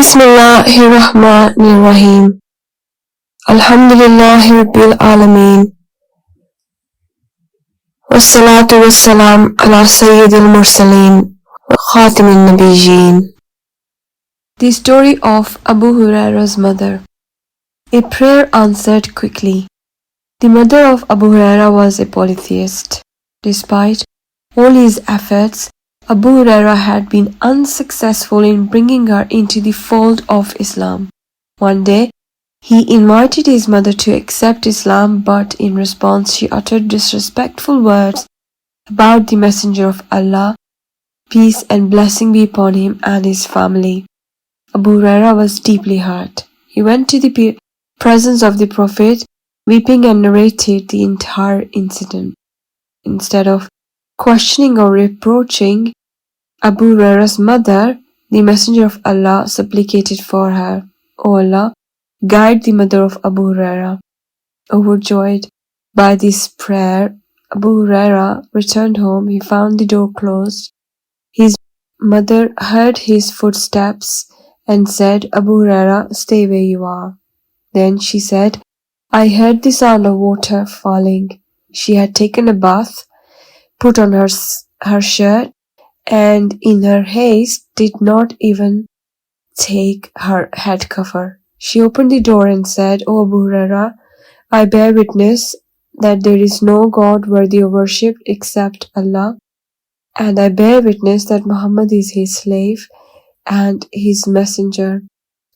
Bismillahirrahmanirrahim. Alhamdulillahi Rabbil Alameen. Wassalatu wassalam ala Sayyidil Mursaleen wa Khatimin Nabiyyin. The story of Abu Huraira's mother. A prayer answered quickly. The mother of Abu Huraira was a polytheist. Despite all his efforts, Abu Huraira had been unsuccessful in bringing her into the fold of Islam. One day, he invited his mother to accept Islam, but in response she uttered disrespectful words about the Messenger of Allah, peace and blessing be upon him and his family. Abu Huraira was deeply hurt. He went to the presence of the Prophet, weeping, and narrated the entire incident. Instead of questioning or reproaching Abu Huraira's mother, the Messenger of Allah supplicated for her. O Allah, guide the mother of Abu Huraira. Overjoyed by this prayer, Abu Huraira returned home. He found the door closed. His mother heard his footsteps and said, Abu Huraira, stay where you are. Then she said, I heard the sound of water falling. She had taken a bath, put on her shirt, and in her haste did not even take her head cover. She opened the door and said, O Abu Huraira, I bear witness that there is no God worthy of worship except Allah, and I bear witness that Mohammad is his slave and his messenger.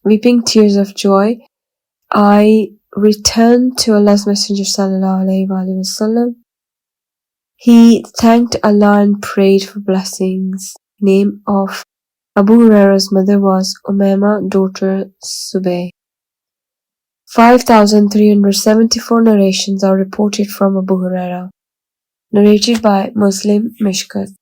Weeping tears of joy, I returned to Allah's Messenger sallallahu alaihi wasallam. He thanked Allah and prayed for blessings. The name of Abu Huraira's mother was Umayma, daughter Subay. 5,374 narrations are reported from Abu Huraira. Narrated by Muslim Mishkat.